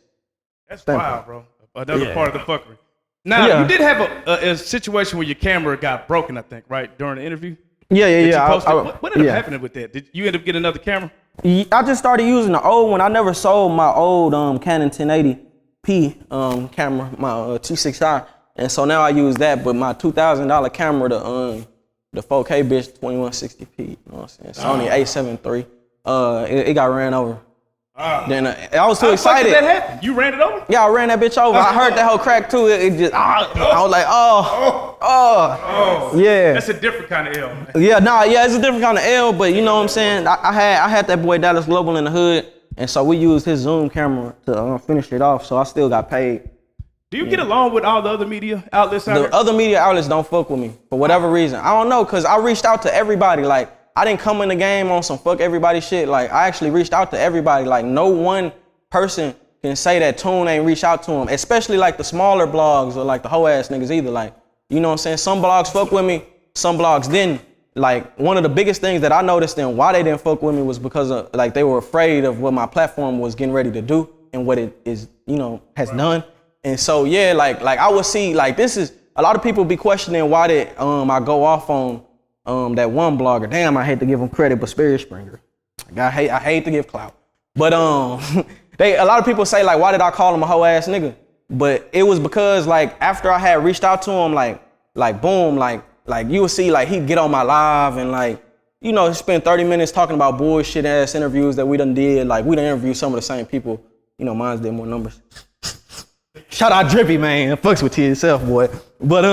That's wild, bro. Another part of the fuckery. Now, you did have a situation where your camera got broken, I think, right? During the interview? Yeah. What ended up happening with that? Did you end up getting another camera? I just started using the old one. I never sold my old Canon 1080p camera, my T6i. And so now I use that, but my $2,000 camera, the 4K bitch, 2160p, you know what I'm saying? Sony A7 III, it got ran over. Then I was too excited. How did that happen? You ran it over? Yeah, I ran that bitch over. I heard that whole crack too. It just, I was like, yeah. That's a different kind of L, man. Yeah, it's a different kind of L, but you know what I'm saying? I had that boy Dallas Global in the hood, and so we used his Zoom camera to finish it off, so I still got paid. Do you get along with all the other media outlets out there? The other media outlets don't fuck with me for whatever reason. I don't know, cause I reached out to everybody. Like, I didn't come in the game on some fuck everybody shit. Like, I actually reached out to everybody. Like, no one person can say that Toon ain't reached out to him, especially like the smaller blogs or like the hoe ass niggas either. Like, you know what I'm saying? Some blogs fuck with me, some blogs didn't. Like, one of the biggest things that I noticed and why they didn't fuck with me was because of, like, they were afraid of what my platform was getting ready to do and what it is, you know, has done. And so, yeah, like I would see, like, this is, a lot of people be questioning why did I go off on that one blogger. Damn, I hate to give him credit, but Spirit Springer. Like, I hate to give clout. But a lot of people say, like, why did I call him a hoe ass nigga? But it was because, like, after I had reached out to him, like boom, like you would see, like, he'd get on my live and, like, you know, spend 30 minutes talking about bullshit ass interviews that we done did. Like, we done interviewed some of the same people. You know, mine did more numbers. Shout out Drippy, man. Fucks with yourself, boy. But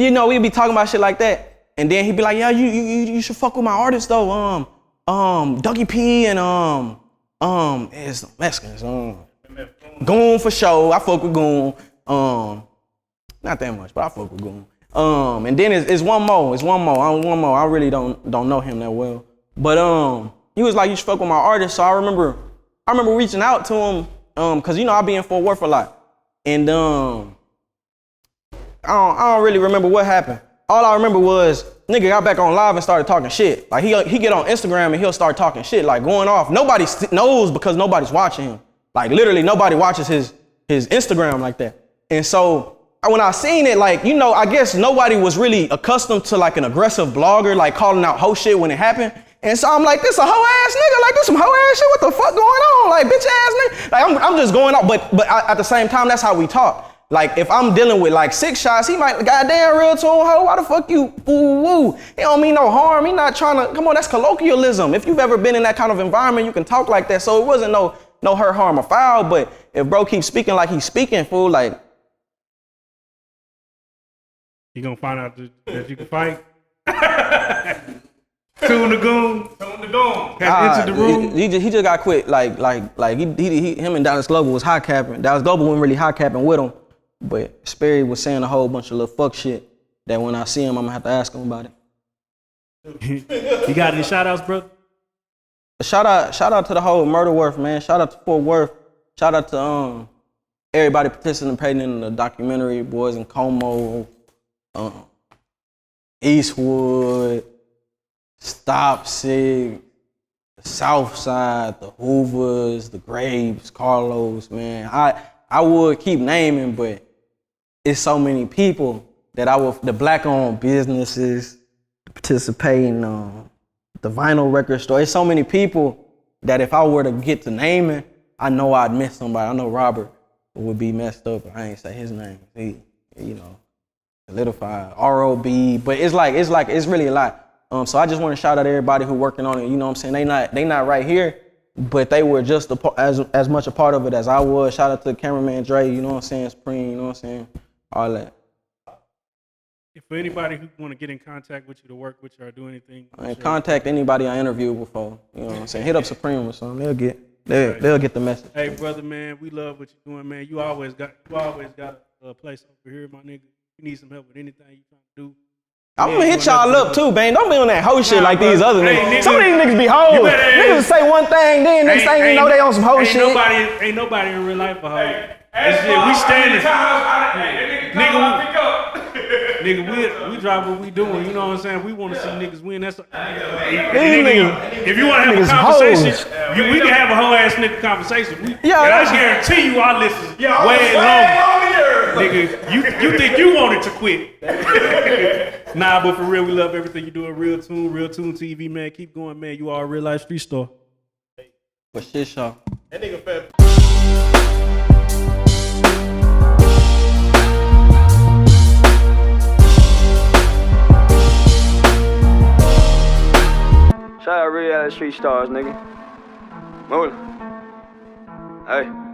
you know, we'd be talking about shit like that. And then he'd be like, yeah, you should fuck with my artists though. Dougie P and it's the Mexicans. Goon for sure. I fuck with Goon. Not that much, but I fuck with Goon. And then it's one more. I really don't know him that well. But he was like, you should fuck with my artist. So I remember reaching out to him, cause you know I be in Fort Worth a lot. And I don't really remember what happened. All I remember was nigga got back on live and started talking shit. Like he get on Instagram and he'll start talking shit, like going off. Nobody knows because nobody's watching him. Like literally nobody watches his Instagram like that. And so when I seen it, like, you know, I guess nobody was really accustomed to like an aggressive blogger, like calling out hoe shit when it happened. And so I'm like, this a hoe ass nigga, like this some hoe ass shit, what the fuck going on? Like bitch ass nigga. Like I'm just going off, but at the same time, that's how we talk. Like if I'm dealing with like 6 shots, he might, goddamn Realtoon hoe, why the fuck you woo? He don't mean no harm. He not trying to, come on, that's colloquialism. If you've ever been in that kind of environment, you can talk like that. So it wasn't no hurt, harm, or foul. But if bro keeps speaking like he's speaking, fool, like. You gonna find out that you can fight? Toon the goon. Had entered the room. He just got quit. Like him and Dallas Global was high capping. Dallas Global wasn't really high capping with him. But Sperry was saying a whole bunch of little fuck shit that when I see him, I'm gonna have to ask him about it. You got any shout outs, bro? Shout out to the whole Murder Worth, man. Shout out to Fort Worth. Shout out to everybody participating in the documentary, boys in Como, Eastwood, Stop Sig, the South Side, the Hoovers, the Graves, Carlos, man. I would keep naming, but it's so many people that the black-owned businesses participating, the vinyl record store. It's so many people that if I were to get to naming, I know I'd miss somebody. I know Robert would be messed up. I ain't say his name. He, you know, solidified, ROB, but it's really a lot. So I just want to shout out everybody who working on it. You know what I'm saying? They not right here, but they were just as much a part of it as I was. Shout out to the cameraman Dre, you know what I'm saying? Supreme, you know what I'm saying? All that. If for anybody who want to get in contact with you to work with you or do anything, contact anybody I interviewed before. You know what I'm saying? Hit up Supreme or something. They'll get the message. Hey brother, man, we love what you're doing, man. You always got a place over here, my nigga. You need some help with anything you trying to do, I'm gonna hit y'all up too, man. Don't be on that hoe shit like these other Hey, niggas. nigga, Some of these niggas be hoes. better- Niggas say one thing, then next thing you know they on some hoe shit. Ain't nobody in real life a hoe. We standing. Nigga, we drive what we doing. You know what I'm saying? We want to see niggas win. That's nigga. If you want to have a conversation, we can have a whole ass nigga conversation. And I guarantee you, our list is way longer. Nigga, you think you wanted to quit? Nah, but for real, we love everything you do at RealToon man. Keep going, man. You are a real life street star. For shit, y'all. That nigga fat. Shout out Reallyfe Street Stars, nigga. Move. Hey.